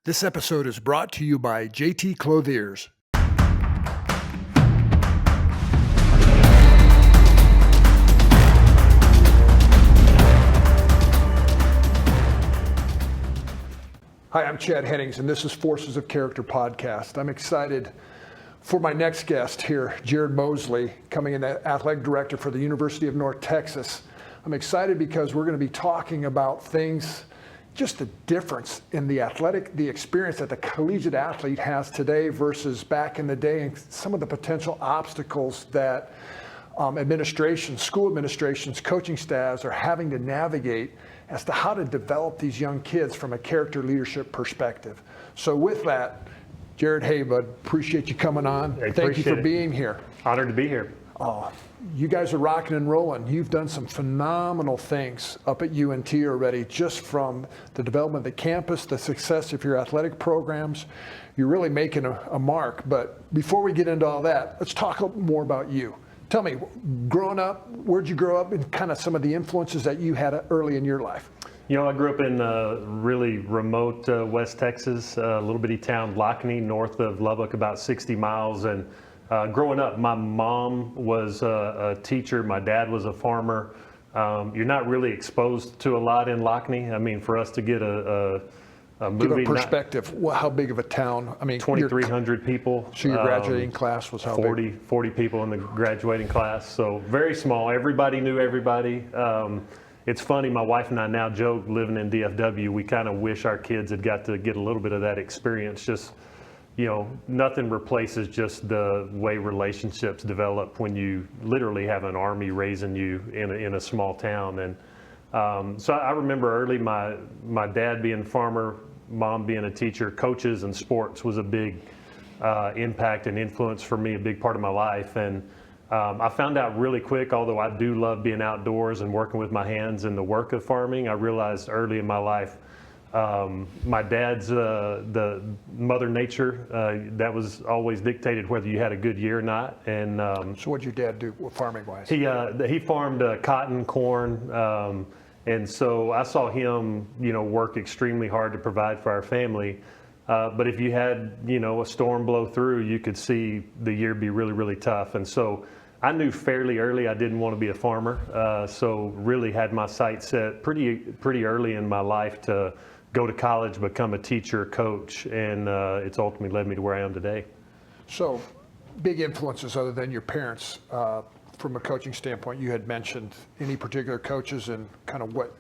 This episode is brought to you by JT Clothiers. Hi, I'm Chad Hennings, and this is Forces of Character podcast. I'm excited for my next guest here, Jared Mosley, coming in as athletic director for the University of North Texas. I'm excited because we're going to be talking about things, just the difference in the experience that the collegiate athlete has today versus back in the day, and some of the potential obstacles that school administrations, coaching staffs are having to navigate as to how to develop these young kids from a character leadership perspective. So with that, Jared, hey, bud, appreciate you coming on. Thank you for being here. Honored to be here. You guys are rocking and rolling. You've done some phenomenal things up at UNT already, just from the development of the campus, the success of your athletic programs. You're really making a mark. But before we get into all that, let's talk a little more about you. Tell me, growing up, where'd you grow up, and kind of some of the influences that you had early in your life? You know, I grew up in really remote West Texas, a little bitty town, Lockney, north of Lubbock, about 60 miles. And growing up, my mom was a teacher. My dad was a farmer. You're not really exposed to a lot in Lockney. I mean, for us to get a movie. Give a perspective. How big of a town? I mean, 2,300 people. So your graduating class was how 40, big? 40 people in the graduating class. So very small. Everybody knew everybody. It's funny, my wife and I now joke, living in DFW, we kind of wish our kids had got to get a little bit of that experience. Just, you know, nothing replaces just the way relationships develop when you literally have an army raising you in a small town. And so I remember early my dad being a farmer, mom being a teacher, coaches and sports was a big impact and influence for me, a big part of my life. And I found out really quick, although I do love being outdoors and working with my hands and the work of farming, I realized early in my life, my dad's the Mother Nature, that was always dictated whether you had a good year or not. And so what'd your dad do farming-wise? He farmed cotton, corn, and so I saw him, you know, work extremely hard to provide for our family. But if you had, you know, a storm blow through, you could see the year be really, really tough. And so I knew fairly early I didn't want to be a farmer. So really had my sights set pretty early in my life to go to college, become a teacher, coach, and it's ultimately led me to where I am today. So big influences other than your parents from a coaching standpoint. You had mentioned any particular coaches and kind of what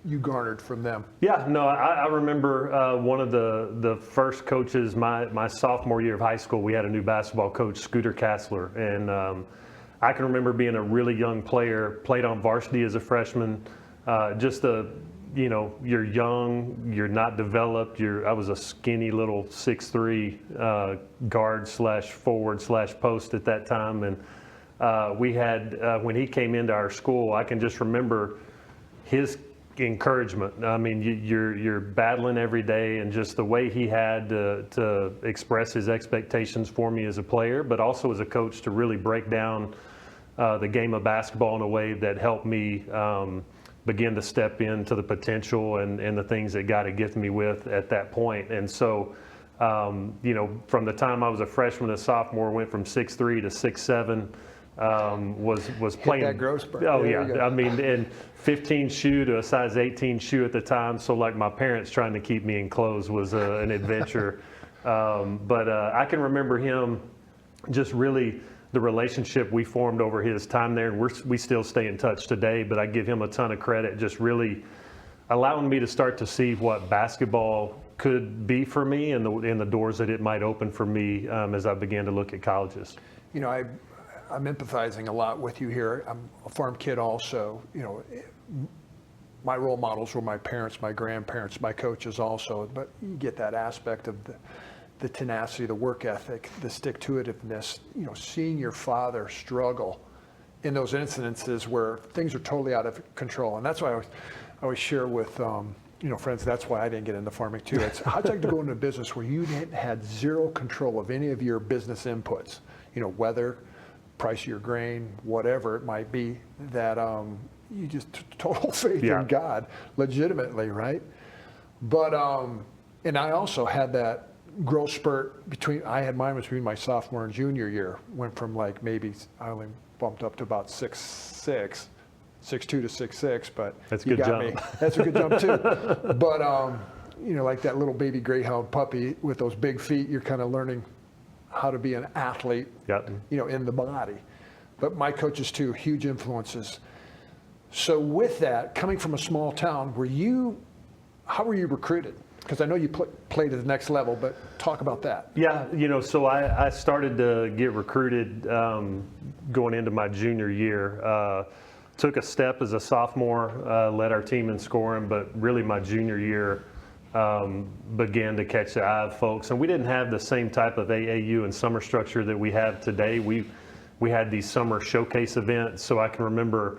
you garnered from them? Yeah, no, I remember one of the first coaches, my sophomore year of high school, we had a new basketball coach, Scooter Kassler, and I can remember being a really young player, played on varsity as a freshman, you know, you're young, you're not developed, I was a skinny little 6'3" guard / forward / post at that time, and we had, when he came into our school, I can just remember his encouragement. I mean, you're battling every day, and just the way he had to express his expectations for me as a player, but also as a coach, to really break down the game of basketball in a way that helped me begin to step into the potential and the things that God had gifted me with at that point. And so, you know, from the time I was a freshman to sophomore, went from 6'3" to 6'7". Was playing. Hit that growth spurt. Oh yeah, I mean, and 15 shoe to a size 18 shoe at the time. So like my parents trying to keep me in clothes was an adventure. But I can remember him just really the relationship we formed over his time there, and we still stay in touch today. But I give him a ton of credit, just really allowing me to start to see what basketball could be for me and the doors that it might open for me as I began to look at colleges. You know, I'm empathizing a lot with you here. I'm a farm kid also. You know, my role models were my parents, my grandparents, my coaches also. But you get that aspect of the tenacity, the work ethic, the stick-to-itiveness. You know, seeing your father struggle in those incidences where things are totally out of control. And that's why I always share with you know, friends, that's why I didn't get into farming too. It's how'd you like to go into a business where you had zero control of any of your business inputs? You know, weather, price of your grain, whatever it might be, that you just total faith in God, legitimately, right? But And I also had that growth spurt mine was between my sophomore and junior year. Went from like maybe, I only bumped up to about 6'6", 6'2" to 6'6", but that's a you good got jump. me. That's a good jump too. But, like that little baby greyhound puppy with those big feet, you're kind of learning how to be an athlete, Yep. in the body. But my coaches too, huge influences. So with that, coming from a small town, how were you recruited? Because I know you played at the next level, but talk about that. Yeah, so I started to get recruited going into my junior year. Took a step as a sophomore, led our team in scoring, but really my junior year began to catch the eye of folks. And we didn't have the same type of AAU and summer structure that we have today. We had these summer showcase events, so I can remember,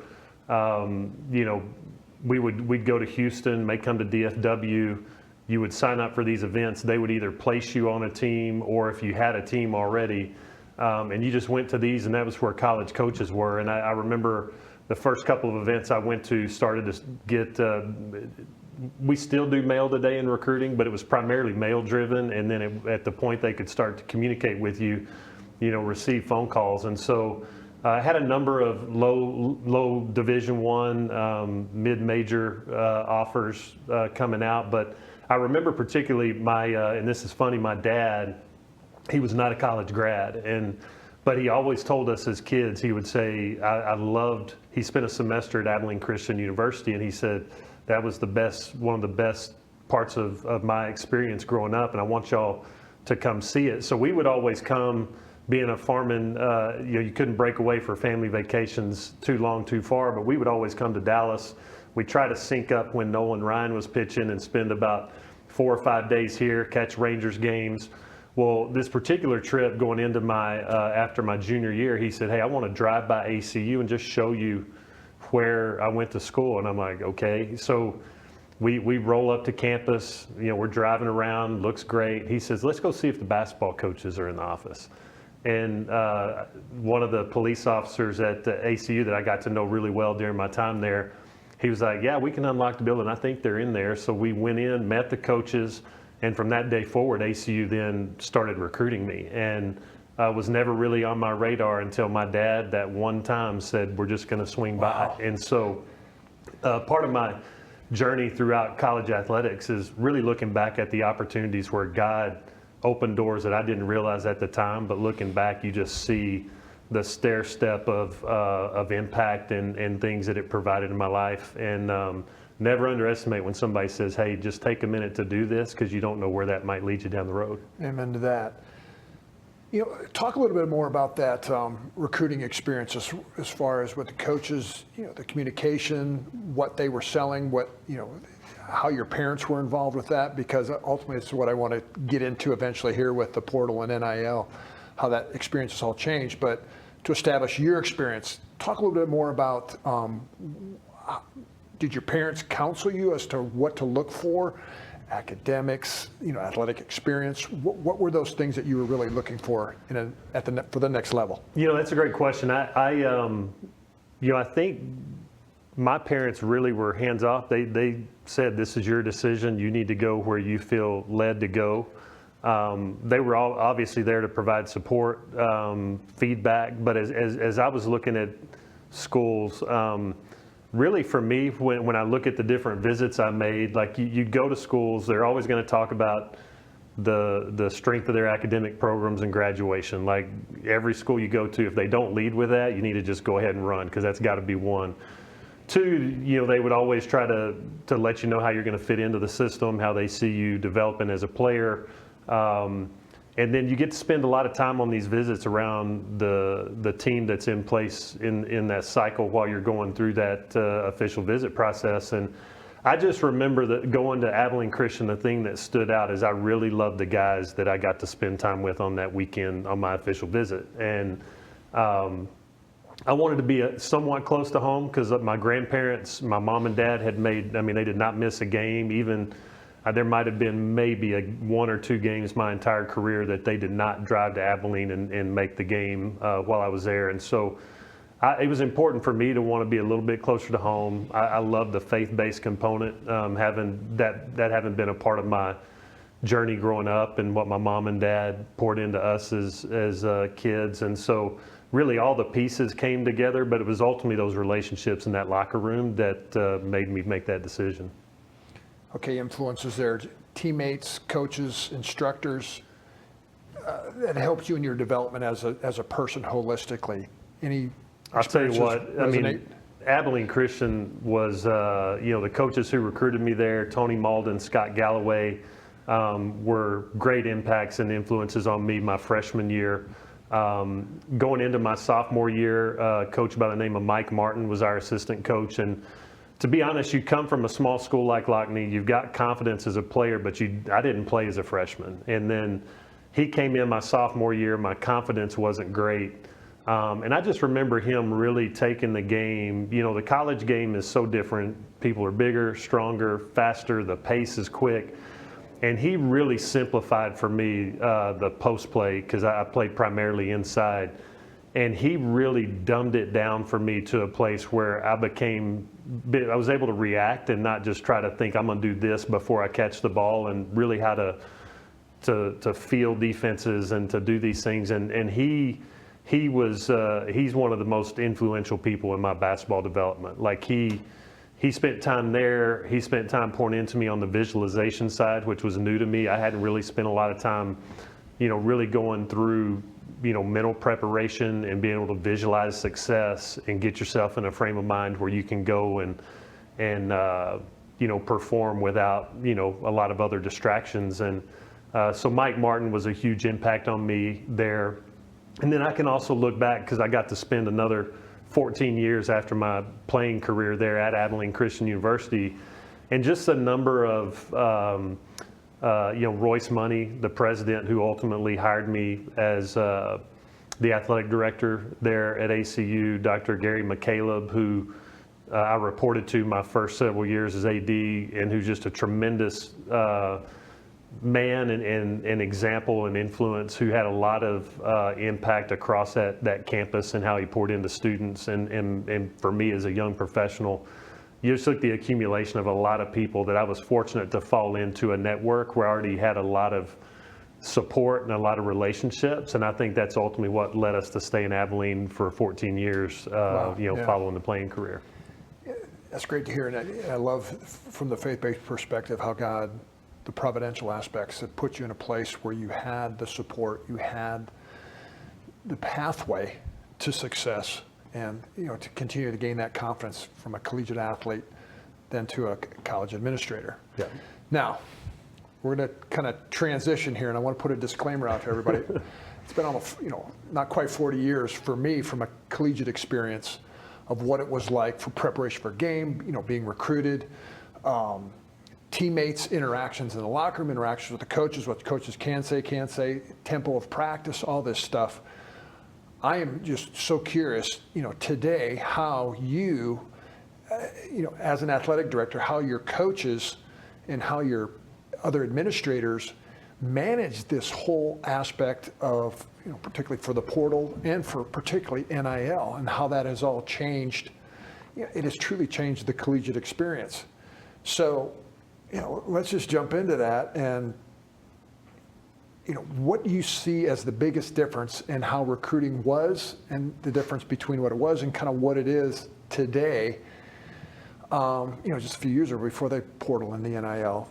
we'd go to Houston, may come to DFW. You would sign up for these events. They would either place you on a team, or if you had a team already, and you just went to these, and that was where college coaches were. And I remember the first couple of events I went to started to get, we still do mail today in recruiting, but it was primarily mail driven. And then at the point they could start to communicate with you, receive phone calls. And so I had a number of low Division I, mid-major offers coming out. But I remember particularly and this is funny, my dad, he was not a college grad, but he always told us as kids, he would say, he spent a semester at Abilene Christian University, and he said, that was one of the best parts of my experience growing up, and I want y'all to come see it. So we would always come, being a farming, you couldn't break away for family vacations too long, too far, but we would always come to Dallas. We try to sync up when Nolan Ryan was pitching and spend about 4 or 5 days here, catch Rangers games. Well, this particular trip going into after my junior year, he said, hey, I want to drive by ACU and just show you where I went to school. And I'm like, okay. So we roll up to campus, we're driving around, looks great. He says, let's go see if the basketball coaches are in the office. And one of the police officers at the ACU that I got to know really well during my time there, he was like, yeah, we can unlock the building. I think they're in there. So we went in, met the coaches, and from that day forward, ACU then started recruiting me. And was never really on my radar until my dad that one time said, we're just going to swing by. And so part of my journey throughout college athletics is really looking back at the opportunities where God opened doors that I didn't realize at the time, but looking back, you just see the stair step of impact and things that it provided in my life. And never underestimate when somebody says, hey, just take a minute to do this, because you don't know where that might lead you down the road. Amen to that. Talk a little bit more about that recruiting experience as far as with the coaches, the communication, what they were selling, how your parents were involved with that, because ultimately it's what I want to get into eventually here with the portal and NIL, how that experience has all changed. But to establish your experience, talk a little bit more about, did your parents counsel you as to what to look for? Academics, athletic experience. What were those things that you were really looking for for the next level? That's a great question. I think my parents really were hands off. They said, this is your decision. You need to go where you feel led to go. They were all obviously there to provide support, feedback. But as I was looking at schools, really for me, when I look at the different visits I made, like you go to schools, they're always going to talk about the strength of their academic programs and graduation. Like every school you go to, if they don't lead with that, you need to just go ahead and run, because that's got to be one. Two, they would always try to let you know how you're going to fit into the system, how they see you developing as a player. And then you get to spend a lot of time on these visits around the team that's in place in that cycle while you're going through that official visit process. And I just remember that going to Abilene Christian, the thing that stood out is I really loved the guys that I got to spend time with on that weekend on my official visit. And I wanted to be somewhat close to home, because my grandparents, my mom and dad they did not miss a game. Even there might have been maybe 1 or 2 games my entire career that they did not drive to Abilene and make the game while I was there. And so it was important for me to want to be a little bit closer to home. I love the faith-based component, having been a part of my journey growing up and what my mom and dad poured into us as kids. And so really all the pieces came together, but it was ultimately those relationships in that locker room that made me make that decision. Okay, influences there, teammates, coaches, instructors, that helped you in your development as a person holistically. Any I'll tell you what, I resonate? mean, Abilene Christian was, the coaches who recruited me there, Tony Malden, Scott Galloway, were great impacts and influences on me my freshman year. Going into my sophomore year, a coach by the name of Mike Martin was our assistant coach. And to be honest, you come from a small school like Lockney, you've got confidence as a player, but I didn't play as a freshman. And then he came in my sophomore year, my confidence wasn't great. And I just remember him really taking the game. The college game is so different. People are bigger, stronger, faster, the pace is quick. And he really simplified for me the post play, because I played primarily inside. And he really dumbed it down for me to a place where I was able to react and not just try to think I'm going to do this before I catch the ball, and really how to feel defenses and to do these things. And he's one of the most influential people in my basketball development. Like he spent time there. He spent time pouring into me on the visualization side, which was new to me. I hadn't really spent a lot of time, really going through, mental preparation and being able to visualize success and get yourself in a frame of mind where you can go and perform without, a lot of other distractions. And so Mike Martin was a huge impact on me there. And then I can also look back, because I got to spend another 14 years after my playing career there at Abilene Christian University, and just a number of, Royce Money, the president who ultimately hired me as the athletic director there at ACU, Dr. Gary McCaleb, who I reported to my first several years as AD, and who's just a tremendous man and example and influence, who had a lot of impact across that campus and how he poured into students. And for me as a young professional, you just took the accumulation of a lot of people that I was fortunate to fall into a network where I already had a lot of support and a lot of relationships. And I think that's ultimately what led us to stay in Abilene for 14 years, Wow, yeah. following the playing career. That's great to hear. And I love, from the faith-based perspective, how God, the providential aspects, that put you in a place where you had the support, you had the pathway to success, and to continue to gain that confidence from a collegiate athlete, then to a college administrator. Yeah. Now, we're going to kind of transition here, and I want to put a disclaimer out to everybody. It's been almost, not quite 40 years for me from a collegiate experience of what it was like for preparation for a game, being recruited, teammates, interactions in the locker room, interactions with the coaches, what the coaches can say, can't say, tempo of practice, all this stuff. I am just so curious, today, how you, as an athletic director, how your coaches and how your other administrators manage this whole aspect of, particularly for the portal and for particularly NIL, and how that has all changed. It has truly changed the collegiate experience. So, let's just jump into that, and what do you see as the biggest difference in how recruiting was, and the difference between what it was and kind of what it is today, just a few years ago before the portal and the NIL,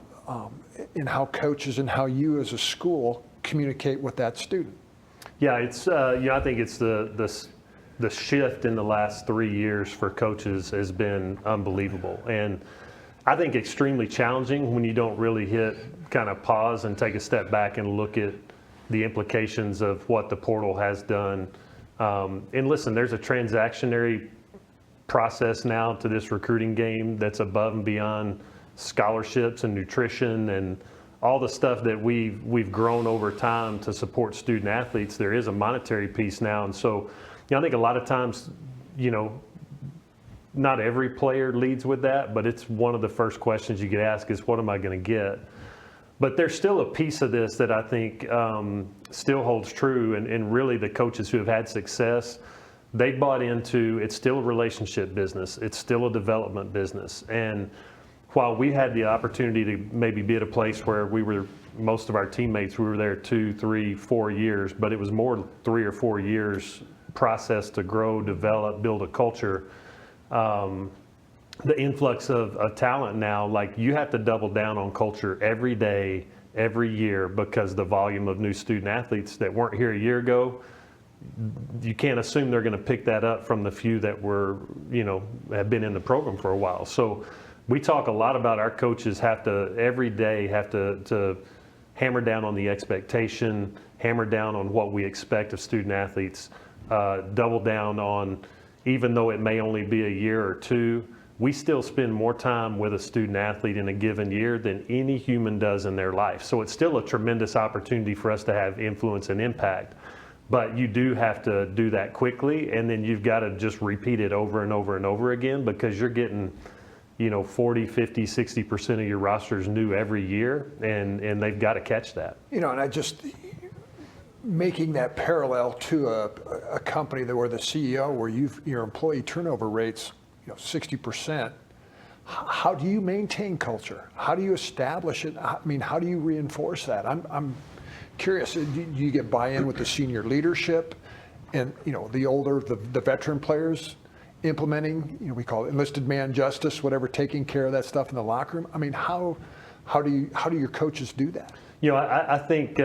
in how coaches and how you as a school communicate with that student? Yeah, it's I think it's the shift in the last 3 years for coaches has been unbelievable, and I think extremely challenging when you don't really hit kind of pause and take a step back and look at the implications of what the portal has done. And listen, there's a transactionary process now to this recruiting game that's above and beyond scholarships and nutrition and all the stuff that we've grown over time to support student athletes. There is a monetary piece now. And so, I think a lot of times, not every player leads with that, but it's one of the first questions you get asked is, what am I going to get? But there's still a piece of this that I think still holds true, and really the coaches who have had success, they bought into, it's still a relationship business, it's still a development business. And while we had the opportunity to maybe be at a place where most of our teammates, we were there 2, 3, 4 years, but it was more 3 or 4 years process to grow, develop, build a culture. The influx of talent now, like you have to double down on culture every day, every year, because the volume of new student athletes that weren't here a year ago, you can't assume they're going to pick that up from the few that have been in the program for a while. So we talk a lot about our coaches every day have to hammer down on the expectation, hammer down on what we expect of student athletes, double down on, even though it may only be a year or two, we still spend more time with a student athlete in a given year than any human does in their life. So it's still a tremendous opportunity for us to have influence and impact. But you do have to do that quickly, and then you've got to just repeat it over and over and over again, because you're getting 40, 50, 60% of your rosters new every year, and they've got to catch that. And I just, making that parallel to a company where the CEO, where your employee turnover rates 60%, how do you maintain culture? How do you establish it? I mean, how do you reinforce that? I'm curious, do you get buy-in with the senior leadership and the veteran players implementing, we call it enlisted man justice, whatever, taking care of that stuff in the locker room? I mean, how do your coaches do that? I think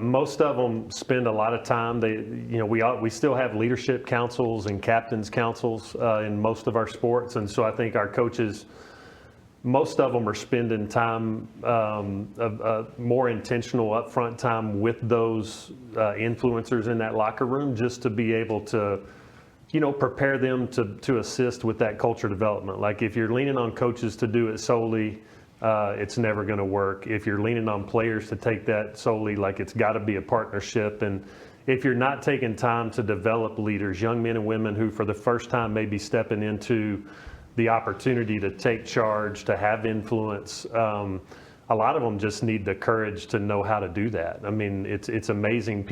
most of them spend a lot of time. We still have leadership councils and captains councils in most of our sports, and so I think our coaches, most of them are spending time, more intentional upfront time with those influencers in that locker room, just to be able to, prepare them to assist with that culture development. Like if you're leaning on coaches to do it solely, it's never going to work. If you're leaning on players to take that solely, like it's got to be a partnership. And if you're not taking time to develop leaders, young men and women who for the first time may be stepping into the opportunity to take charge, to have influence, a lot of them just need the courage to know how to do that. I mean, it's amazing.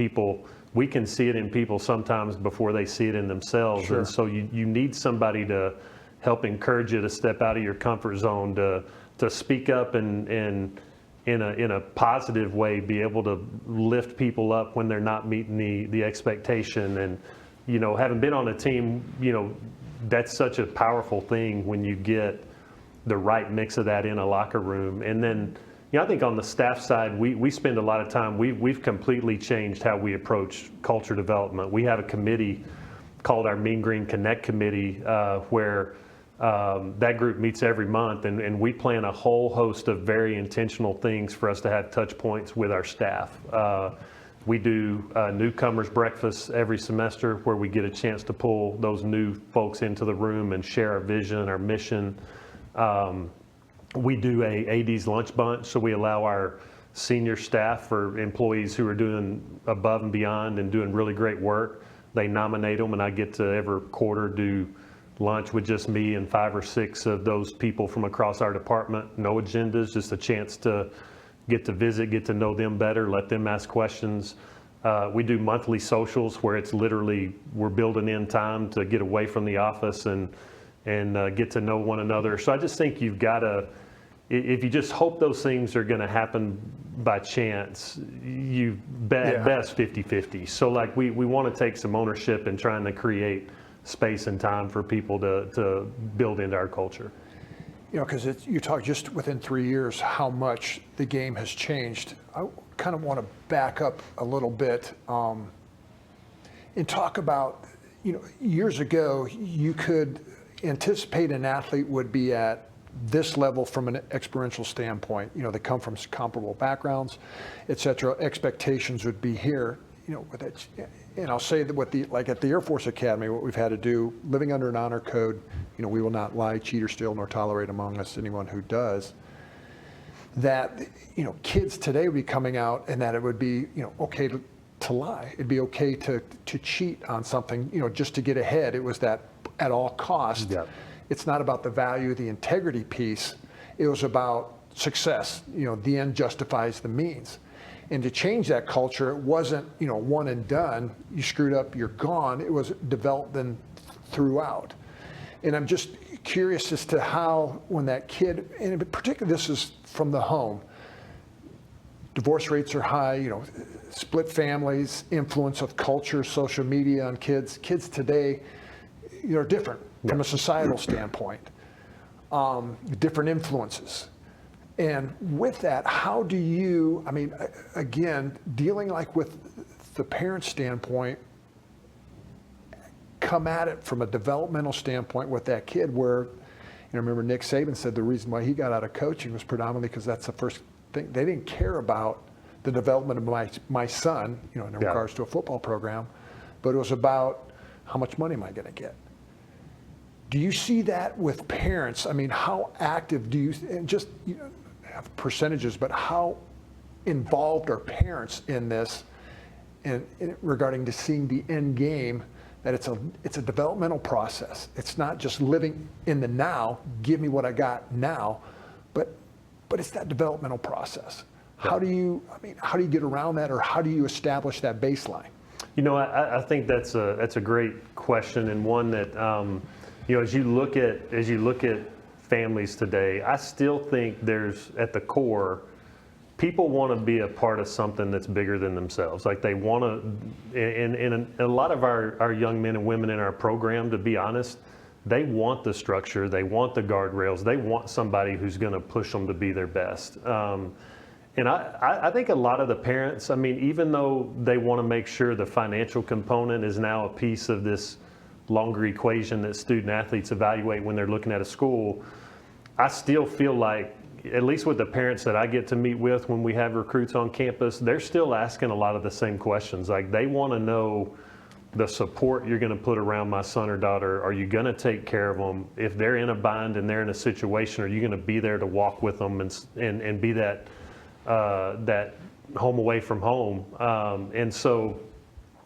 We can see it in people sometimes before they see it in themselves. Sure. And so you need somebody to help encourage you to step out of your comfort zone, to speak up and in a positive way, be able to lift people up when they're not meeting the expectation. And, having been on a team, that's such a powerful thing when you get the right mix of that in a locker room. And then, I think on the staff side, we spend a lot of time, we've completely changed how we approach culture development. We have a committee called our Mean Green Connect Committee, where that group meets every month, and we plan a whole host of very intentional things for us to have touch points with our staff. We do newcomers breakfast every semester, where we get a chance to pull those new folks into the room and share our vision, our mission. We do a AD's lunch bunch, so we allow our senior staff or employees who are doing above and beyond and doing really great work, they nominate them, and I get to every quarter do lunch with just me and 5 or 6 of those people from across our department. No agendas, just a chance to get to visit, get to know them better, let them ask questions. We do monthly socials where it's literally we're building in time to get away from the office and get to know one another. So I just think you've got to, if you just hope those things are going to happen by chance, you best 50-50. So like we want to take some ownership in trying to create space and time for people to build into our culture. Because you talk just within 3 years how much the game has changed. I kind of want to back up a little bit and talk about, years ago you could anticipate an athlete would be at this level from an experiential standpoint. They come from comparable backgrounds, et cetera. Expectations would be here. And I'll say that like at the Air Force Academy, what we've had to do, living under an honor code, we will not lie, cheat, or steal, nor tolerate among us anyone who does. That, kids today would be coming out, and that it would be, okay to lie. It'd be okay to cheat on something, just to get ahead. It was that at all costs. Yeah. It's not about the value, the integrity piece. It was about success. The end justifies the means. And to change that culture, it wasn't, one and done. You screwed up, you're gone. It was developed then throughout. And I'm just curious as to how, when that kid, and particularly this is from the home, divorce rates are high, split families, influence of culture, social media on kids. Kids today, are different from a societal standpoint, different influences. And with that, how do you, again, dealing like with the parent standpoint, come at it from a developmental standpoint with that kid where, remember Nick Saban said the reason why he got out of coaching was predominantly because that's the first thing. They didn't care about the development of my son, in regards to a football program, but it was about how much money am I going to get? Do you see that with parents? How active do you, and just have percentages, but how involved are parents in this and regarding to seeing the end game, that it's a developmental process. It's not just living in the now, give me what I got now, but it's that developmental process. How do you get around that, or how do you establish that baseline? I think that's a great question, and one that as you look at families today, I still think there's, at the core, people want to be a part of something that's bigger than themselves. Like they want to, and a lot of our young men and women in our program, to be honest, they want the structure, they want the guardrails, they want somebody who's going to push them to be their best. And I think a lot of the parents, even though they want to make sure the financial component is now a piece of this longer equation that student athletes evaluate when they're looking at a school, I still feel like, at least with the parents that I get to meet with when we have recruits on campus, they're still asking a lot of the same questions. Like they want to know the support you're going to put around my son or daughter. Are you going to take care of them? If they're in a bind and they're in a situation, are you going to be there to walk with them and be that home away from home? And so,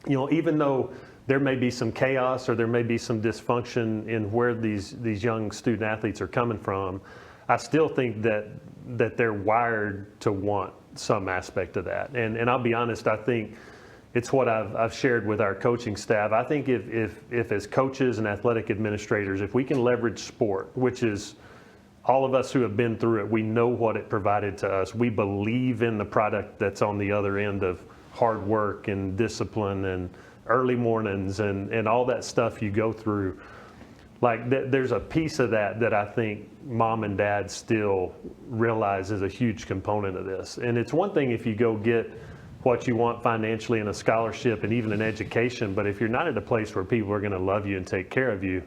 even though there may be some chaos or there may be some dysfunction in where these young student athletes are coming from, I still think that they're wired to want some aspect of that. And I'll be honest, I think it's what I've shared with our coaching staff. I think if as coaches and athletic administrators, if we can leverage sport, which is all of us who have been through it, we know what it provided to us. We believe in the product that's on the other end of hard work and discipline and early mornings and all that stuff you go through. Like there's a piece of that I think mom and dad still realize is a huge component of this. And it's one thing if you go get what you want financially in a scholarship and even an education, but if you're not at a place where people are going to love you and take care of you,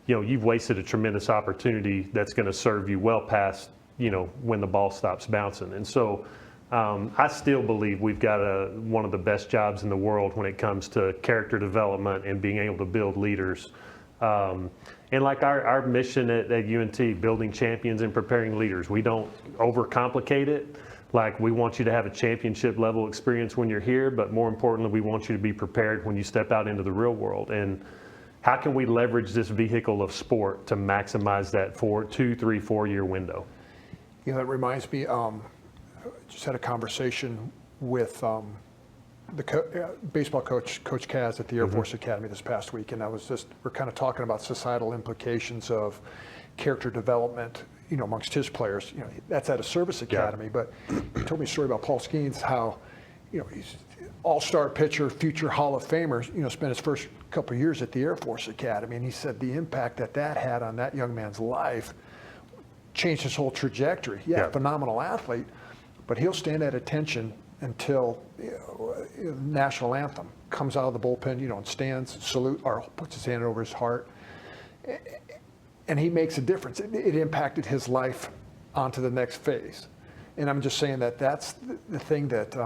you've wasted a tremendous opportunity that's going to serve you well past, when the ball stops bouncing. And so I still believe we've got one of the best jobs in the world when it comes to character development and being able to build leaders. And like our mission at UNT, building champions and preparing leaders, we don't overcomplicate it. Like we want you to have a championship level experience when you're here, but more importantly, we want you to be prepared when you step out into the real world. And how can we leverage this vehicle of sport to maximize that 2, 3, 4 year window? That reminds me, just had a conversation with the baseball coach, Coach Kaz at the Air Force Academy this past week, and we're kind of talking about societal implications of character development, amongst his players. That's at a service academy, but he told me a story about Paul Skeens, how, he's all-star pitcher, future Hall of Famer, spent his first couple of years at the Air Force Academy, and he said the impact that had on that young man's life changed his whole trajectory. Phenomenal athlete, but he'll stand at attention until national anthem comes out of the bullpen, and stands, salute, or puts his hand over his heart, and he makes a difference. It impacted his life onto the next phase. And I'm just saying that's the thing that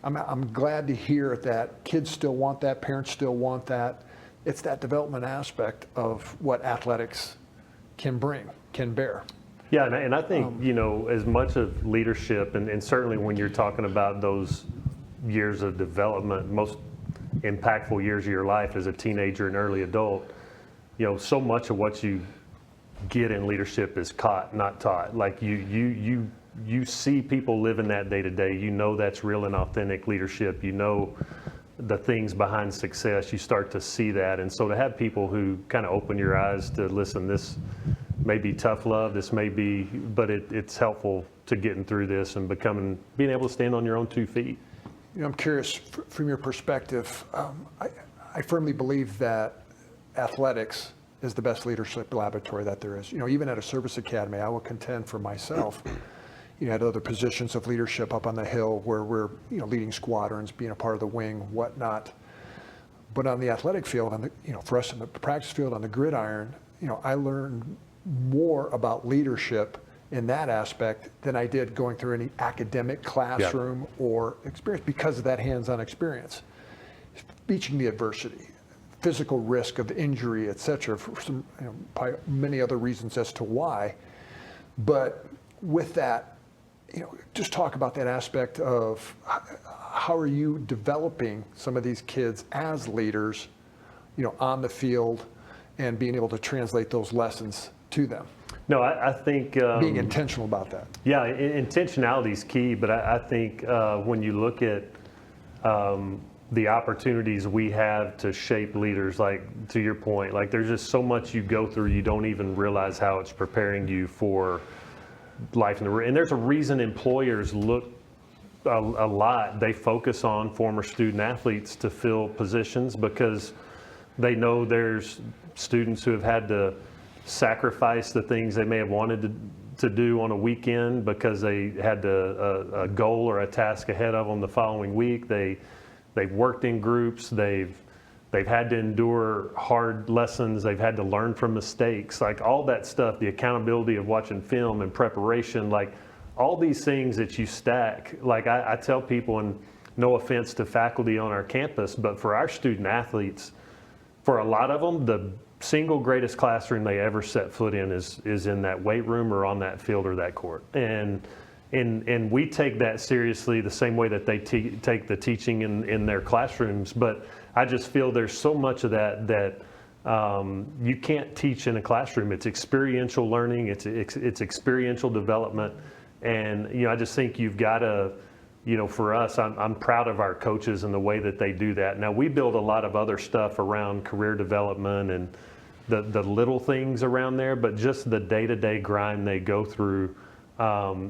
I'm glad to hear that kids still want that, parents still want that. It's that development aspect of what athletics can bear. Yeah, and I think, as much of leadership, and certainly when you're talking about those years of development, most impactful years of your life as a teenager and early adult, so much of what you get in leadership is caught, not taught. Like you see people living that day to day. That's real and authentic leadership. the things behind success, you start to see that. And so to have people who kind of open your eyes to, listen, this may be tough love, this may be, but it's helpful to getting through this and being able to stand on your own 2 feet. I'm curious, from your perspective, I firmly believe that athletics is the best leadership laboratory that there is. Even at a service academy, I will contend for myself, at other positions of leadership up on the hill where we're, leading squadrons, being a part of the wing, whatnot. But on the athletic field, for us in the practice field on the gridiron, I learned more about leadership in that aspect than I did going through any academic classroom or experience because of that hands-on experience. Reaching the adversity, physical risk of injury, et cetera, for some, many other reasons as to why. But with that, just talk about that aspect of how are you developing some of these kids as leaders, on the field and being able to translate those lessons to them. No, I think Being intentional about that. Yeah, intentionality is key, but I think when you look at the opportunities we have to shape leaders, like to your point, like there's just so much you go through, you don't even realize how it's preparing you for life. And there's a reason employers look a lot, they focus on former student athletes to fill positions because they know there's students who have had to sacrifice the things they may have wanted to do on a weekend because they had a goal or a task ahead of them the following week. They've worked in groups, they've had to endure hard lessons, they've had to learn from mistakes, like all that stuff, the accountability of watching film and preparation, like all these things that you stack. Like I tell people, and no offense to faculty on our campus, but for our student athletes, for a lot of them, the single greatest classroom they ever set foot in is in that weight room or on that field or that court. And we take that seriously the same way that they take the teaching in their classrooms. But I just feel there's so much of that you can't teach in a classroom. It's experiential learning, it's experiential development. And I just think you've got to, for us, I'm proud of our coaches and the way that they do that. Now, we build a lot of other stuff around career development and the little things around there, but just the day-to-day grind they go through,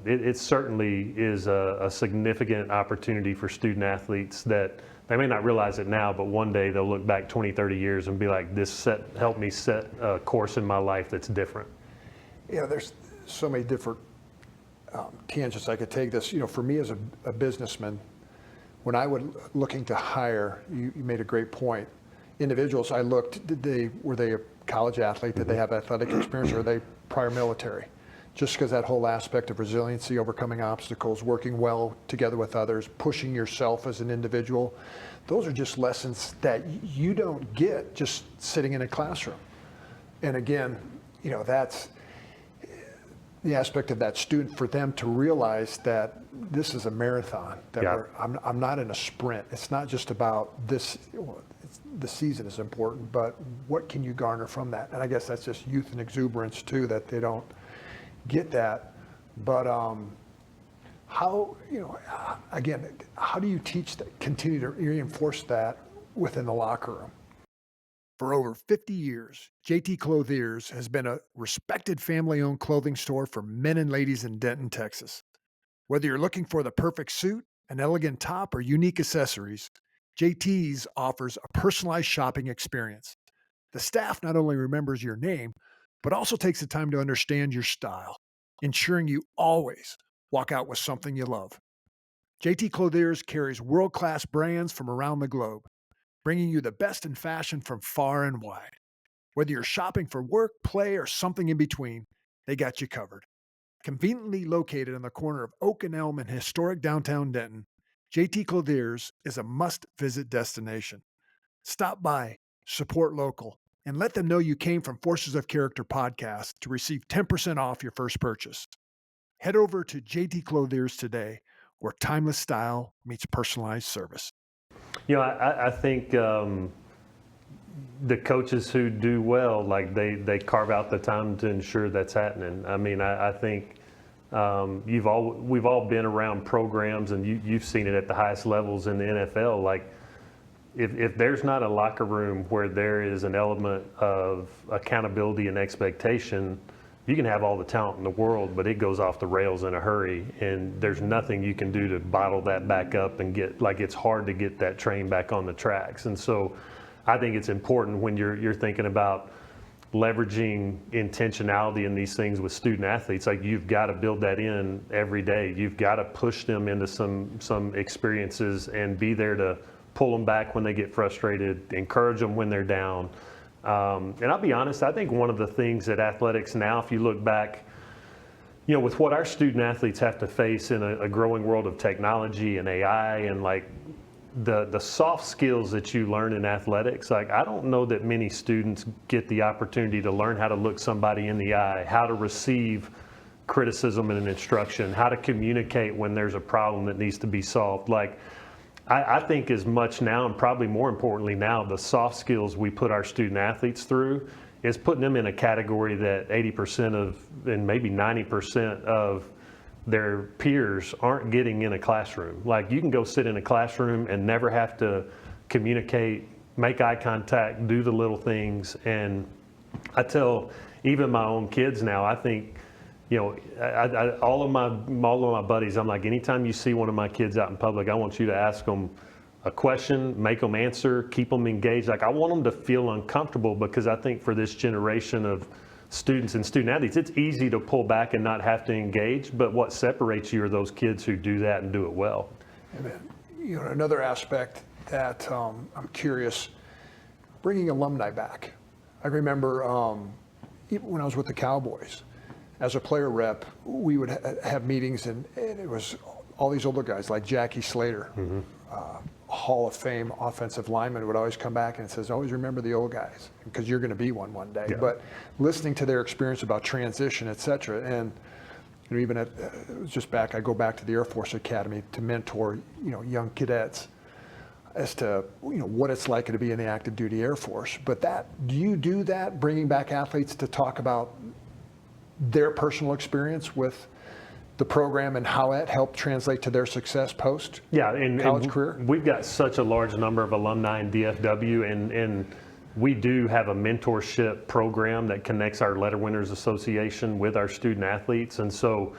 it certainly is a significant opportunity for student athletes that they may not realize it now, but one day they'll look back 20, 30 years and be like, this helped me set a course in my life that's different. There's so many different tangents I could take this. For me as a businessman, when I was looking to hire, you made a great point. Individuals, I looked, were they a college athlete? Did they have athletic experience, or are they prior military? Just because that whole aspect of resiliency, overcoming obstacles, working well together with others, pushing yourself as an individual, those are just lessons that you don't get just sitting in a classroom. And again, that's the aspect of that student, for them to realize that this is a marathon, that I'm not in a sprint. It's not just about this. The season is important, but what can you garner from that? And I guess that's just youth and exuberance too, that they don't get that. But how do you teach that, continue to reinforce that within the locker room? For over 50 years, JT Clothiers has been a respected family-owned clothing store for men and ladies in Denton, Texas. Whether you're looking for the perfect suit, an elegant top, or unique accessories, JT's offers a personalized shopping experience. The staff not only remembers your name, but also takes the time to understand your style, ensuring you always walk out with something you love. JT Clothiers carries world-class brands from around the globe, bringing you the best in fashion from far and wide. Whether you're shopping for work, play, or something in between, they got you covered. Conveniently located on the corner of Oak and Elm in historic downtown Denton, JT Clothiers is a must-visit destination. Stop by, support local, and let them know you came from Forces of Character podcast to receive 10% off your first purchase. Head over to JT Clothiers today, where timeless style meets personalized service. I think the coaches who do well, like they carve out the time to ensure that's happening. I mean, I think we've all been around programs, and you've seen it at the highest levels in the NFL. Like if there's not a locker room where there is an element of accountability and expectation, you can have all the talent in the world, but it goes off the rails in a hurry, and there's nothing you can do to bottle that back up and it's hard to get that train back on the tracks. And so I think it's important when you're thinking about leveraging intentionality in these things with student athletes, like you've got to build that in every day. You've got to push them into some experiences and be there to pull them back when they get frustrated, encourage them when they're down. And I'll be honest, I think one of the things at athletics now, if you look back, with what our student athletes have to face in a growing world of technology and AI and like the soft skills that you learn in athletics, like I don't know that many students get the opportunity to learn how to look somebody in the eye, how to receive criticism and instruction, how to communicate when there's a problem that needs to be solved. Like I think as much now, and probably more importantly now, the soft skills we put our student athletes through is putting them in a category that 80% of, and maybe 90% of their peers aren't getting in a classroom. Like you can go sit in a classroom and never have to communicate, make eye contact, do the little things. And I tell even my own kids now, I think, all of my buddies, I'm like, anytime you see one of my kids out in public, I want you to ask them a question, make them answer, keep them engaged. Like I want them to feel uncomfortable, because I think for this generation of students and student athletes, it's easy to pull back and not have to engage, but what separates you are those kids who do that and do it well. Another aspect that I'm curious, bringing alumni back. I remember even when I was with the Cowboys, as a player rep, we would have meetings, and it was all these older guys like Jackie Slater, Hall of Fame offensive lineman, would always come back and says, always remember the old guys, because you're going to be one day. Yeah. But listening to their experience about transition, et cetera, and even it was just back, I go back to the Air Force Academy to mentor young cadets as to what it's like to be in the active duty Air Force. But do you do that, bringing back athletes to talk about their personal experience with the program and how it helped translate to their success post college career? We've got such a large number of alumni in DFW, and we do have a mentorship program that connects our Letter Winners Association with our student athletes. And so,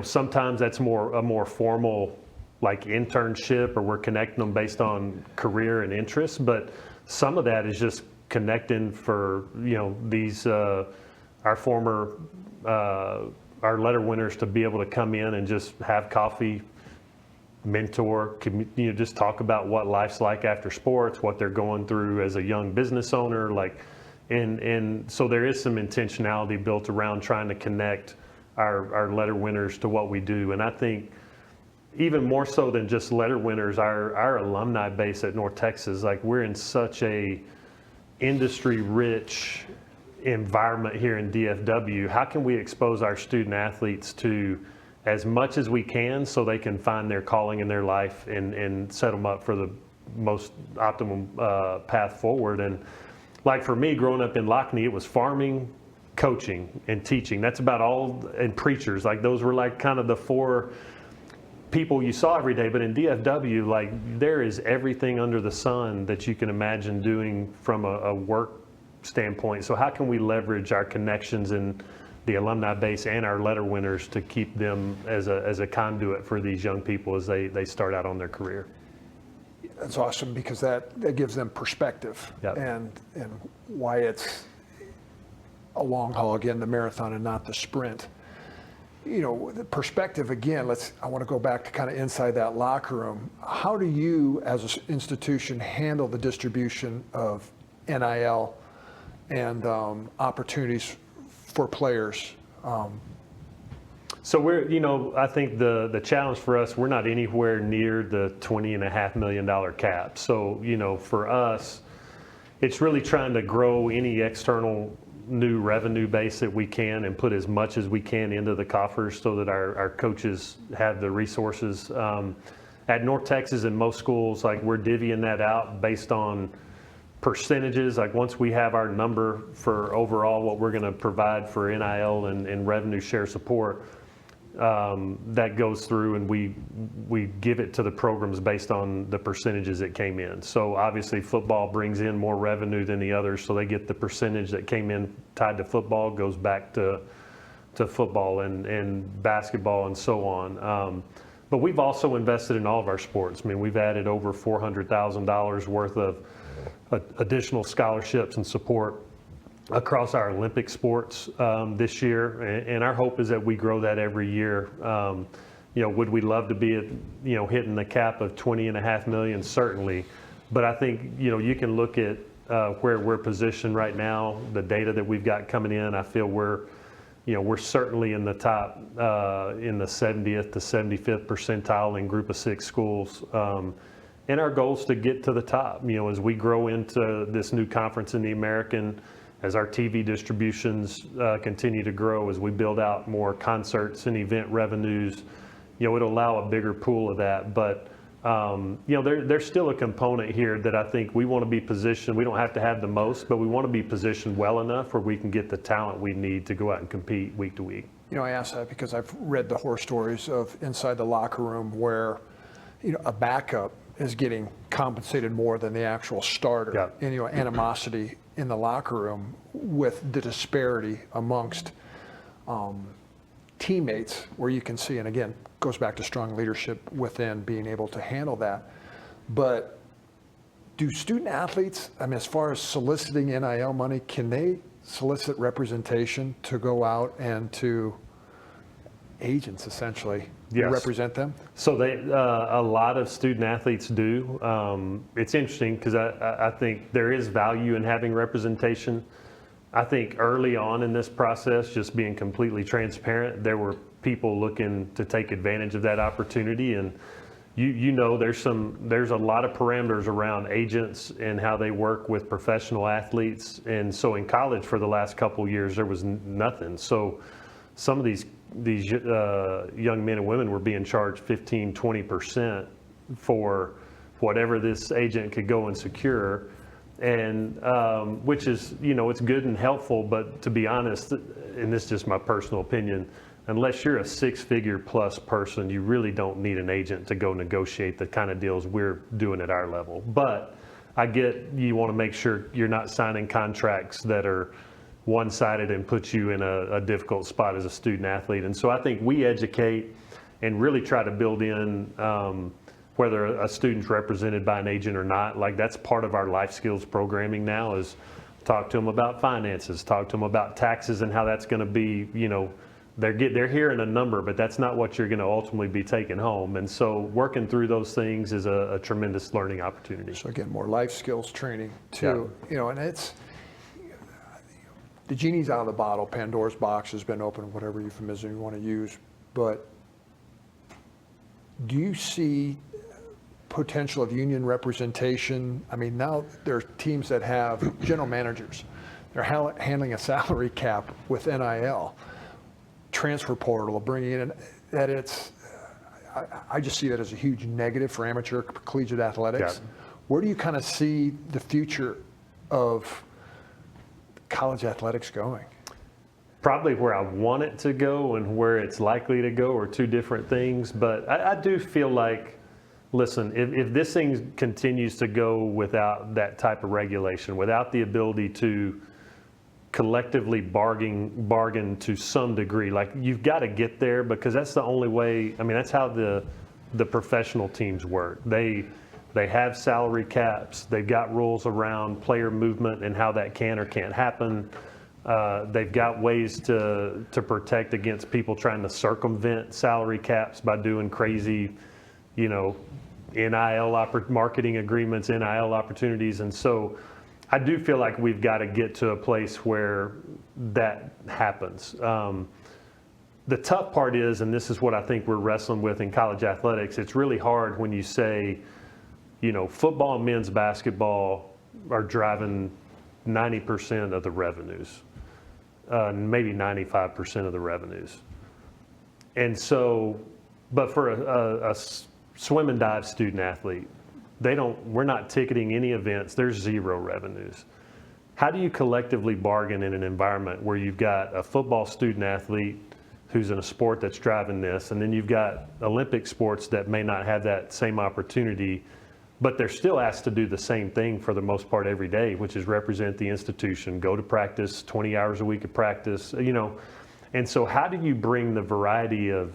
sometimes that's a more formal like internship, or we're connecting them based on career and interests. But some of that is just connecting for, these, our former, our letter winners to be able to come in and just have coffee, mentor, just talk about what life's like after sports, what they're going through as a young business owner, and so there is some intentionality built around trying to connect our letter winners to what we do. And I think even more so than just letter winners, our alumni base at North Texas, like we're in such a industry-rich environment here in DFW. How can we expose our student athletes to as much as we can so they can find their calling in their life and set them up for the most optimum path forward? And like for me, growing up in Lockney, it was farming, coaching, and teaching. That's about all, and preachers. Like those were like kind of the four people you saw every day. But in DFW, like there is everything under the sun that you can imagine doing from a work standpoint. So how can we leverage our connections in the alumni base and our letter winners to keep them as a conduit for these young people as they start out on their career? That's awesome, because that gives them perspective. Yep. and why it's a long haul, again, the marathon and not the sprint. The perspective, again, I want to go back to kind of inside that locker room. How do you as an institution handle the distribution of NIL and opportunities for players? So we're, I think the challenge for us, we're not anywhere near the $20.5 million cap. So, for us, it's really trying to grow any external new revenue base that we can and put as much as we can into the coffers so that our coaches have the resources. At North Texas and most schools, like we're divvying that out based on percentages. Like once we have our number for overall what we're going to provide for NIL and revenue share support, that goes through, and we give it to the programs based on the percentages that came in. So obviously football brings in more revenue than the others, so they get the percentage that came in tied to football goes back to football and basketball and so on. But we've also invested in all of our sports. I mean, we've added over $400,000 worth of additional scholarships and support across our Olympic sports this year, and our hope is that we grow that every year. Would we love to be at, hitting the cap of 20.5 million? Certainly, but I think, you can look at where we're positioned right now, the data that we've got coming in. I feel we're certainly in the top, in the 70th to 75th percentile in Group of 6 schools. And our goal is to get to the top, as we grow into this new conference in the American, as our TV distributions continue to grow, as we build out more concerts and event revenues, it'll allow a bigger pool of that. But, there's still a component here that I think we want to be positioned. We don't have to have the most, but we want to be positioned well enough where we can get the talent we need to go out and compete week to week. I ask that because I've read the horror stories of inside the locker room where, a backup is getting compensated more than the actual starter. Yeah. And, animosity in the locker room with the disparity amongst teammates, where you can see, and again, goes back to strong leadership within being able to handle that. But do student athletes, as far as soliciting NIL money, can they solicit representation to go out and to agents essentially Yes. represent them? So a lot of student athletes do. It's interesting because I think there is value in having representation. I think early on in this process, just being completely transparent, there were people looking to take advantage of that opportunity, and there's a lot of parameters around agents and how they work with professional athletes. And so in college for the last couple of years, there was nothing. So some of these young men and women were being charged 15-20% for whatever this agent could go and secure, and which is, it's good and helpful, but to be honest, and this is just my personal opinion, unless you're a 6-figure plus person, you really don't need an agent to go negotiate the kind of deals we're doing at our level. But I get you want to make sure you're not signing contracts that are one-sided and put you in a difficult spot as a student athlete. And so I think we educate and really try to build in whether a student's represented by an agent or not. Like, that's part of our life skills programming now, is talk to them about finances, talk to them about taxes and how that's going to be, they're hearing a number, but that's not what you're going to ultimately be taking home. And so working through those things is a tremendous learning opportunity. So again, more life skills training too, and it's, the genie's out of the bottle. Pandora's box has been opened, whatever euphemism you want to use. But do you see potential of union representation? Now there are teams that have general managers. They're handling a salary cap with NIL, transfer portal, bringing in that. I just see that as a huge negative for amateur collegiate athletics. Yeah. Where do you kind of see the future of college athletics going? Probably where I want it to go and where it's likely to go are two different things. But I do feel like, listen, if this thing continues to go without that type of regulation, without the ability to collectively bargain to some degree, like, you've got to get there, because that's the only way. That's how the professional teams work. They have salary caps. They've got rules around player movement and how that can or can't happen. They've got ways to protect against people trying to circumvent salary caps by doing crazy, NIL marketing agreements, NIL opportunities. And so I do feel like we've got to get to a place where that happens. The tough part is, and this is what I think we're wrestling with in college athletics, it's really hard when you say, football and men's basketball are driving 90% of the revenues, maybe 95% of the revenues. And so, but for a swim and dive student athlete, we're not ticketing any events, there's zero revenues. How do you collectively bargain in an environment where you've got a football student athlete who's in a sport that's driving this. And then you've got Olympic sports that may not have that same opportunity, but they're still asked to do the same thing for the most part every day, which is represent the institution, go to practice, 20 hours a week of practice, And so how do you bring the variety of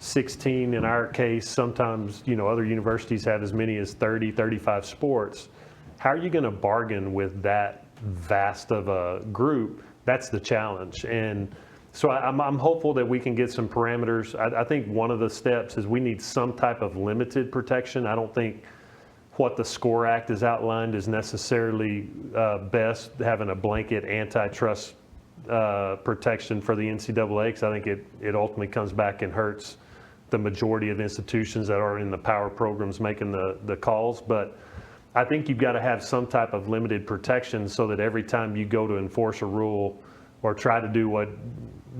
16 in our case, sometimes, other universities have as many as 30, 35 sports. How are you going to bargain with that vast of a group? That's the challenge. And so I'm hopeful that we can get some parameters. I think one of the steps is we need some type of limited protection. I don't think what the SCORE Act has outlined is necessarily best, having a blanket antitrust protection for the NCAA, because I think it ultimately comes back and hurts the majority of institutions that are in the power programs making the calls. But I think you've got to have some type of limited protection so that every time you go to enforce a rule or try to do what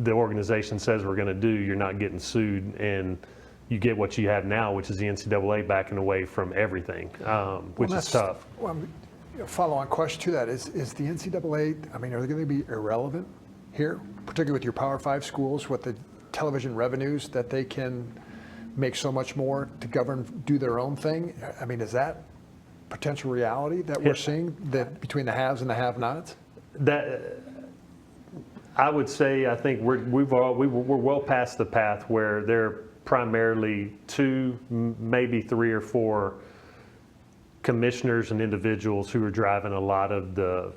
the organization says we're going to do, you're not getting sued, and you get what you have now, which is the NCAA backing away from everything, which is tough. Well, follow-on question to that is the NCAA, are they going to be irrelevant here, particularly with your Power 5 schools, with the television revenues that they can make so much more to do their own thing? Is that potential reality that we're seeing, that between the haves and the have-nots? That I would say, I think we're well past the path where there are primarily 2, maybe 3 or 4 commissioners and individuals who are driving a lot of the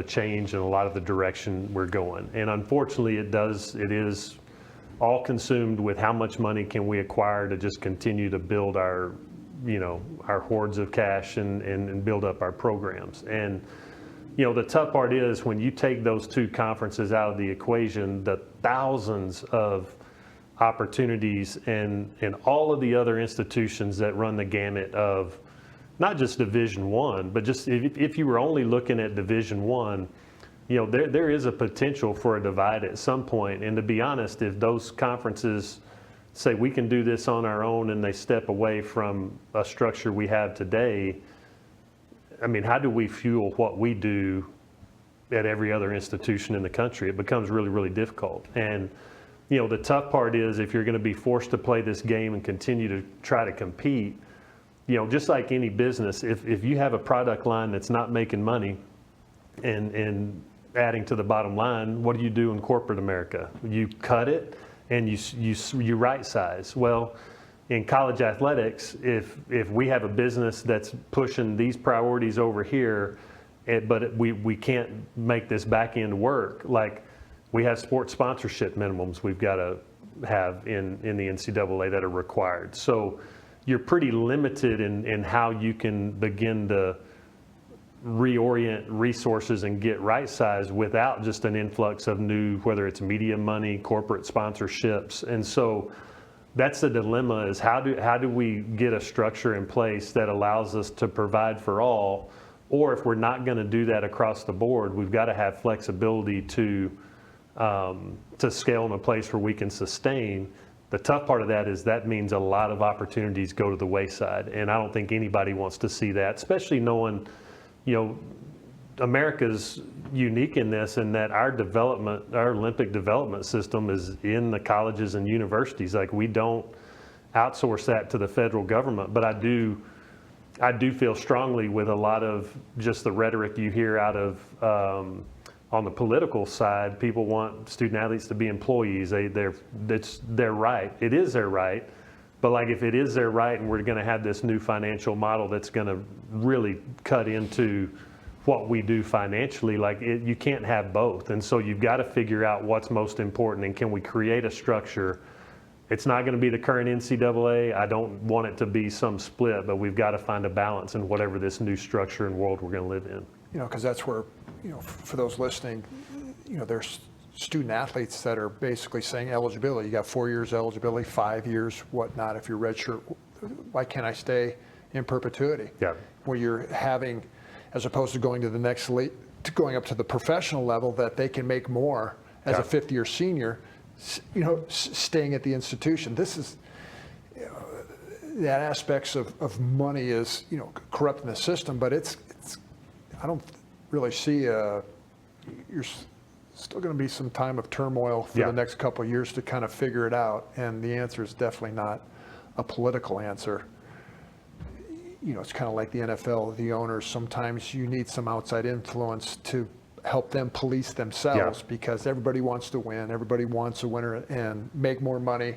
change and a lot of the direction we're going. And unfortunately, it is all consumed with how much money can we acquire to just continue to build our hordes of cash and build up our programs. And the tough part is when you take those 2 conferences out of the equation, the thousands of opportunities and all of the other institutions that run the gamut of not just Division I, but just if you were only looking at Division I, there is a potential for a divide at some point. And to be honest, if those conferences say we can do this on our own and they step away from a structure we have today, how do we fuel what we do at every other institution in the country? It becomes really, really difficult. And the tough part is if you're going to be forced to play this game and continue to try to compete, just like any business, if you have a product line that's not making money and adding to the bottom line, what do you do in corporate America? You cut it and you right size. Well, in college athletics, if we have a business that's pushing these priorities over here, but we can't make this back end work, like we have sports sponsorship minimums we've got to have in the NCAA that are required. So you're pretty limited in how you can begin to reorient resources and get right sized without just an influx of new, whether it's media money, corporate sponsorships. And so that's the dilemma, is how do we get a structure in place that allows us to provide for all? Or if we're not going to do that across the board, we've got to have flexibility to scale in a place where we can sustain. The tough part of that means a lot of opportunities go to the wayside, and I don't think anybody wants to see that, especially knowing, America's unique in this, in that our Olympic development system is in the colleges and universities. Like, we don't outsource that to the federal government, but I do feel strongly with a lot of just the rhetoric you hear out of on the political side. People want student athletes to be employees. It's their right. It is their right. But like, if it is their right and we're going to have this new financial model that's going to really cut into what we do financially, you can't have both. And so you've got to figure out what's most important, and can we create a structure. It's not going to be the current NCAA. I don't want it to be some split, but we've got to find a balance in whatever this new structure and world we're going to live in. Because that's where, for those listening, there's student athletes that are basically saying eligibility. You got 4 years eligibility, 5 years, whatnot. If you're redshirt, why can't I stay in perpetuity? Yeah. Where you're having, as opposed to going to the next going up to the professional level, that they can make more as a fifth-year senior, staying at the institution. This is, that aspects of money is, corrupting the system, but it's I don't really see you're still going to be some time of turmoil for the next couple of years to kind of figure it out. And the answer is definitely not a political answer. You know, it's kind of like the NFL, the owners, sometimes you need some outside influence to help them police themselves because everybody wants to win, everybody wants a winner and make more money,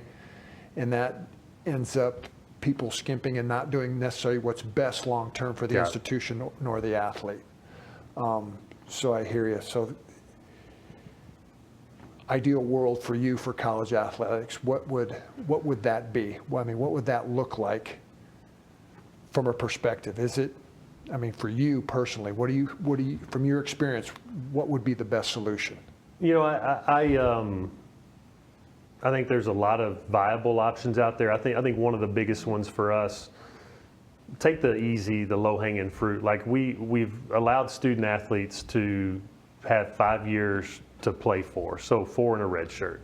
and that ends up people skimping and not doing necessarily what's best long-term for the institution nor the athlete. So I hear you. So ideal world for you for college athletics, what would that be? Well, I mean, what would that look like from a perspective? Is it, I mean, for you personally, what do you, from your experience, what would be the best solution? You know, I think there's a lot of viable options out there. I think one of the biggest ones for us, take the easy, the low-hanging fruit. Like we've allowed student athletes to have 5 years to play for, so 4 in a red shirt.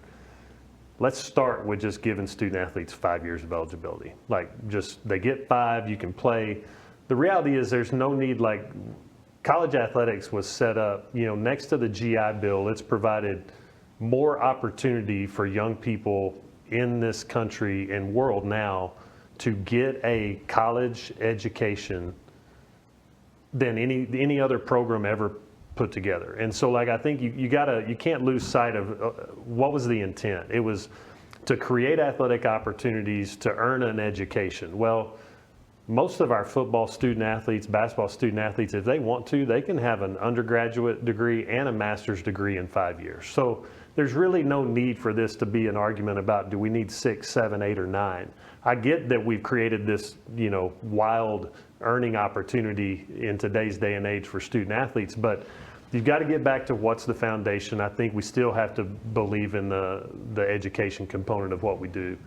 Let's start with just giving student athletes 5 years of eligibility. Like just, they get 5, you can play. The reality is there's no need, like college athletics was set up, you know, next to the GI Bill, it's provided more opportunity for young people in this country and world now to get a college education than any other program ever put together. And so, like, I think you can't lose sight of what was the intent. It was to create athletic opportunities to earn an education. Well, most of our football student athletes, basketball student athletes, if they want to, they can have an undergraduate degree and a master's degree in 5 years. So there's really no need for this to be an argument about, do we need 6, 7, 8, or 9? I get that we've created this, you know, wild earning opportunity in today's day and age for student athletes, but you've got to get back to what's the foundation. I think we still have to believe in the education component of what we do.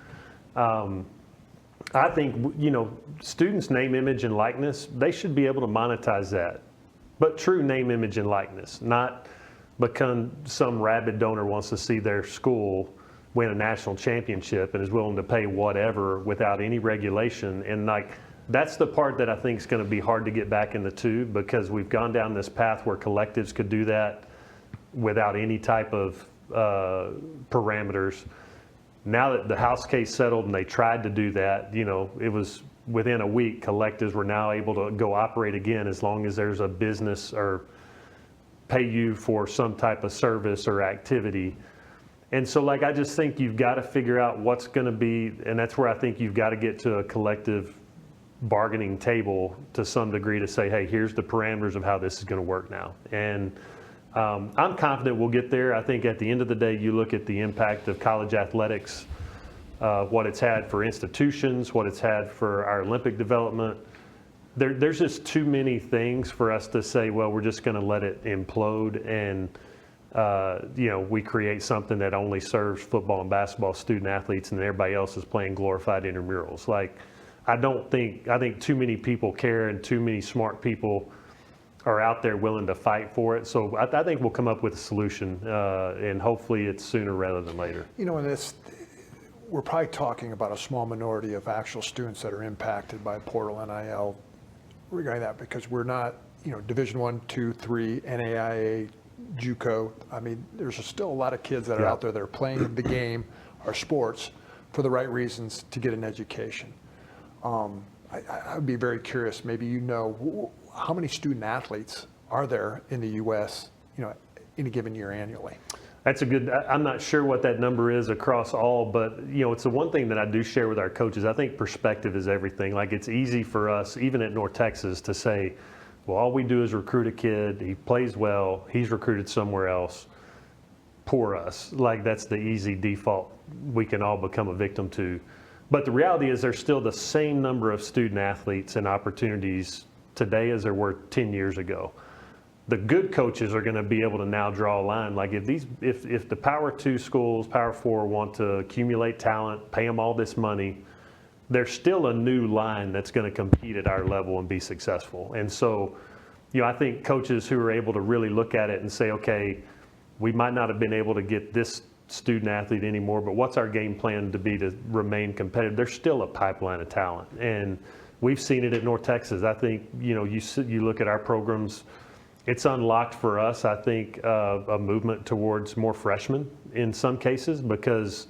I think, you know, students' name, image, and likeness, they should be able to monetize that. But true name, image, and likeness, not because some rabid donor wants to see their school win a national championship and is willing to pay whatever without any regulation. And like, that's the part that I think is going to be hard to get back in the tube, because we've gone down this path where collectives could do that without any type of parameters. Now that the House case settled and they tried to do that, you know, it was within a week, collectives were now able to go operate again as long as there's a business or pay you for some type of service or activity. And so, like, I just think you've got to figure out what's going to be, and that's where I think you've got to get to a collective bargaining table to some degree to say, hey, here's the parameters of how this is going to work now. And I'm confident we'll get there. I think at the end of the day, you look at the impact of college athletics, what it's had for institutions, what it's had for our Olympic development. There's just too many things for us to say, well, we're just going to let it implode and you know, we create something that only serves football and basketball student athletes and everybody else is playing glorified intramurals. Like, I think too many people care and too many smart people are out there willing to fight for it. So I think we'll come up with a solution, and hopefully it's sooner rather than later. You know, in this, we're probably talking about a small minority of actual students that are impacted by portal NIL regarding that, because we're not, you know, Division I, II, III, NAIA, JUCO. I mean, there's still a lot of kids that are out there that are playing the game or sports for the right reasons to get an education. I would be very curious, maybe you know, how many student athletes are there in the U.S., you know, in a given year annually? That's a good, I'm not sure what that number is across all, but, you know, it's the one thing that I do share with our coaches. I think perspective is everything. Like, it's easy for us, even at North Texas, to say, well, all we do is recruit a kid, he plays well, he's recruited somewhere else, poor us. Like, that's the easy default we can all become a victim to. But the reality is there's still the same number of student athletes and opportunities today as there were 10 years ago. The good coaches are going to be able to now draw a line. Like, if the Power 2 schools, Power 4 want to accumulate talent, pay them all this money, there's still a new line that's going to compete at our level and be successful. And so, you know, I think coaches who are able to really look at it and say, okay, we might not have been able to get this student athlete anymore, but what's our game plan to be to remain competitive? There's still a pipeline of talent, and we've seen it at North Texas. I think, you know, you look at our programs it's unlocked for us, I think, a movement towards more freshmen in some cases, because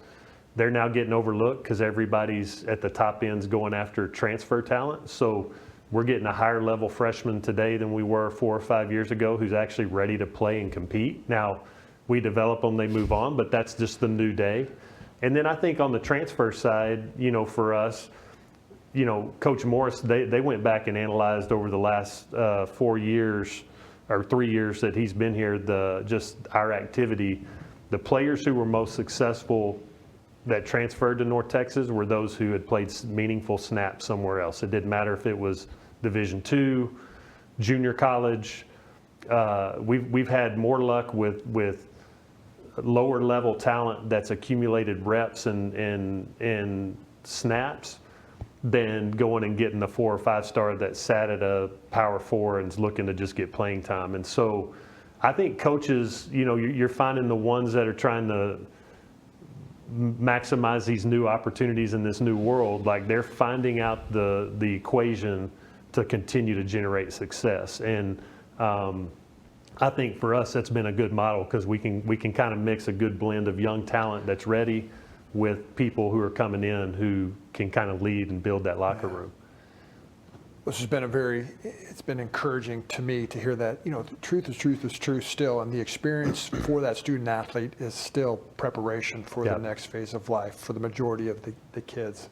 they're now getting overlooked because everybody's at the top end's going after transfer talent. So we're getting a higher level freshman today than we were 4 or 5 years ago who's actually ready to play and compete. Now, we develop them, they move on, but that's just the new day. And then I think on the transfer side, for us, Coach Morris, they went back and analyzed over the last 4 years or 3 years that he's been here, just our activity. The players who were most successful that transferred to North Texas were those who had played meaningful snaps somewhere else. It didn't matter if it was Division II, junior college. We've had more luck with lower level talent that's accumulated reps and snaps than going and getting the 4 or 5 star that sat at a Power 4 and is looking to just get playing time. And so I think coaches, you're finding the ones that are trying to maximize these new opportunities in this new world, like they're finding out the equation to continue to generate success. And I think for us that's been a good model, because we can kind of mix a good blend of young talent that's ready with people who are coming in who can kind of lead and build that locker room. This has been it's been encouraging to me to hear that, the truth is truth still, and the experience for that student athlete is still preparation for the next phase of life for the majority of the kids.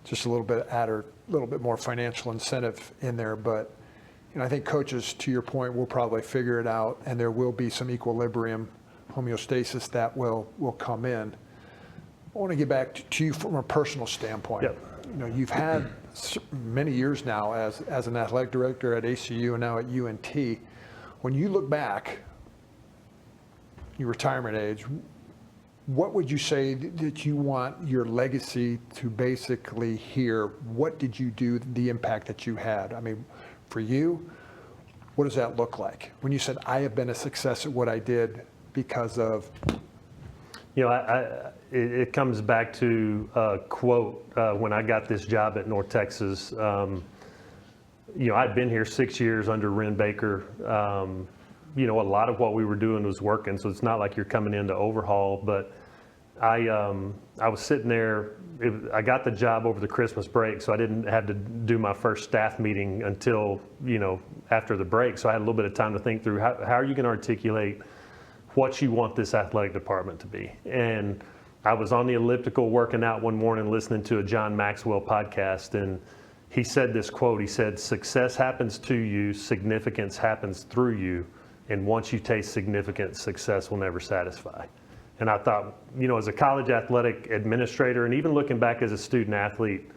Just a little bit more financial incentive in there, but I think coaches, to your point, will probably figure it out, and there will be some equilibrium, homeostasis that will come in. I want to get back to you from a personal standpoint. Yep. You've had many years now as an athletic director at ACU and now at UNT. When you look back, your retirement age, what would you say that you want your legacy to basically hear? What did you do, the impact that you had? I mean, for you, what does that look like? When you said, I have been a success at what I did because of... It comes back to a quote when I got this job at North Texas. I'd been here 6 years under Ren Baker. A lot of what we were doing was working, so it's not like you're coming in to overhaul. But I was sitting there. I got the job over the Christmas break, so I didn't have to do my first staff meeting until after the break. So I had a little bit of time to think through how are you going to articulate what you want this athletic department to be. And I was on the elliptical working out one morning listening to a John Maxwell podcast, and he said this quote. He said, "Success happens to you, significance happens through you, and once you taste significance, success will never satisfy." And I thought, as a college athletic administrator, and even looking back as a student athlete,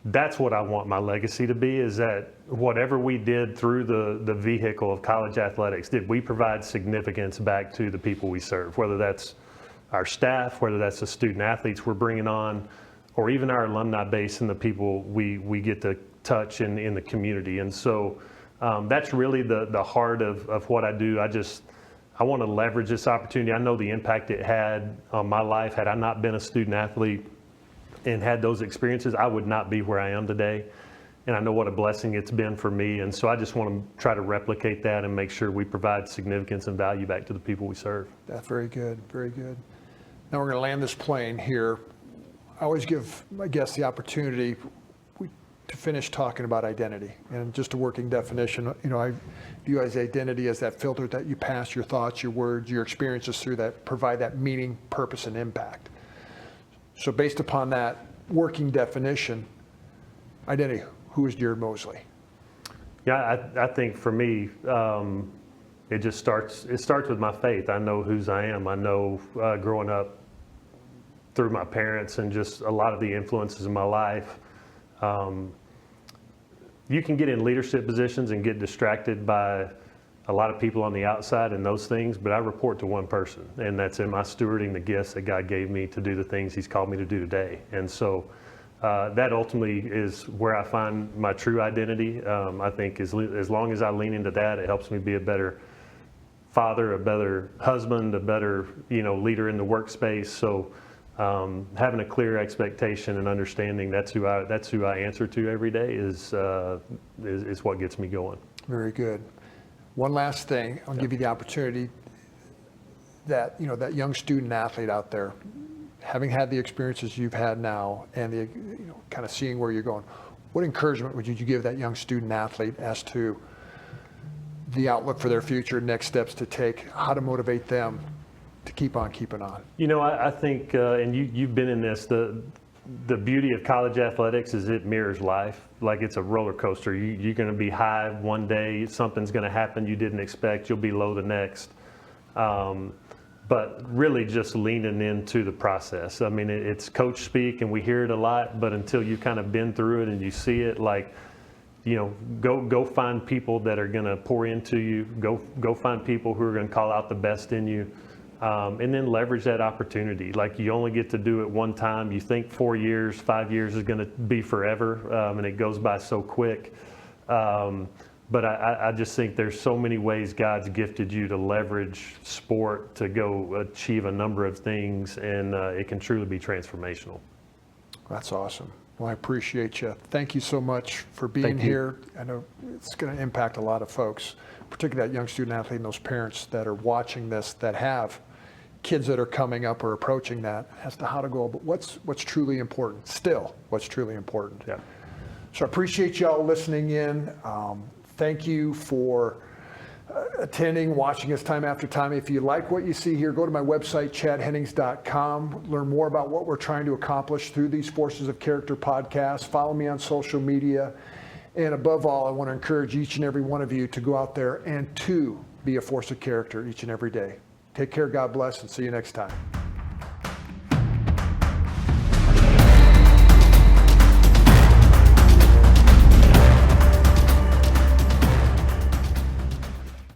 that's what I want my legacy to be, is that whatever we did through the vehicle of college athletics, did we provide significance back to the people we serve, whether that's our staff, whether that's the student athletes we're bringing on, or even our alumni base and the people we get to touch in the community. And so that's really the heart of what I do. I want to leverage this opportunity. I know the impact it had on my life. Had I not been a student athlete and had those experiences, I would not be where I am today. And I know what a blessing it's been for me. And so I just want to try to replicate that and make sure we provide significance and value back to the people we serve. That's very good, very good. Now we're going to land this plane here. I always give my guests the opportunity to finish talking about identity. And just a working definition, I view as identity as that filter that you pass your thoughts, your words, your experiences through that provide that meaning, purpose, and impact. So based upon that working definition, identity, who is Jared Mosley? Yeah, I think for me, it starts with my faith. I know whose I am. I know growing up through my parents and just a lot of the influences in my life. You can get in leadership positions and get distracted by a lot of people on the outside and those things, but I report to one person, and that's in my stewarding the gifts that God gave me to do the things He's called me to do today. And so that ultimately is where I find my true identity. I think as long as I lean into that, it helps me be a better father, a better husband, a better leader in the workspace. So having a clear expectation and understanding that's who I answer to every day is what gets me going. Very good. One last thing, I'll give you the opportunity that, that young student athlete out there, having had the experiences you've had now and the, kind of seeing where you're going, what encouragement would you give that young student athlete as to the outlook for their future, next steps to take, how to motivate them to keep on keeping on? I think, and you've been in this, the beauty of college athletics is it mirrors life. Like it's a roller coaster. You're going to be high one day, something's going to happen you didn't expect, you'll be low the next. But really just leaning into the process. I mean, it's coach speak and we hear it a lot, but until you've kind of been through it and you see it, like, go find people that are going to pour into you. Go find people who are going to call out the best in you. And then leverage that opportunity. Like you only get to do it one time. You think 4 years, 5 years is going to be forever, and it goes by so quick. But I just think there's so many ways God's gifted you to leverage sport to go achieve a number of things, and it can truly be transformational. That's awesome. Well, I appreciate you. Thank you so much for being here. I know it's going to impact a lot of folks, particularly that young student athlete and those parents that are watching this that have kids that are coming up or approaching that as to how to go, but what's truly important, still what's truly important. Yeah. So I appreciate y'all listening in. Thank you for attending, watching us time after time. If you like what you see here, go to my website, chadhennings.com. Learn more about what we're trying to accomplish through these Forces of Character podcasts. Follow me on social media. And above all, I want to encourage each and every one of you to go out there and to be a force of character each and every day. Take care, God bless, and see you next time.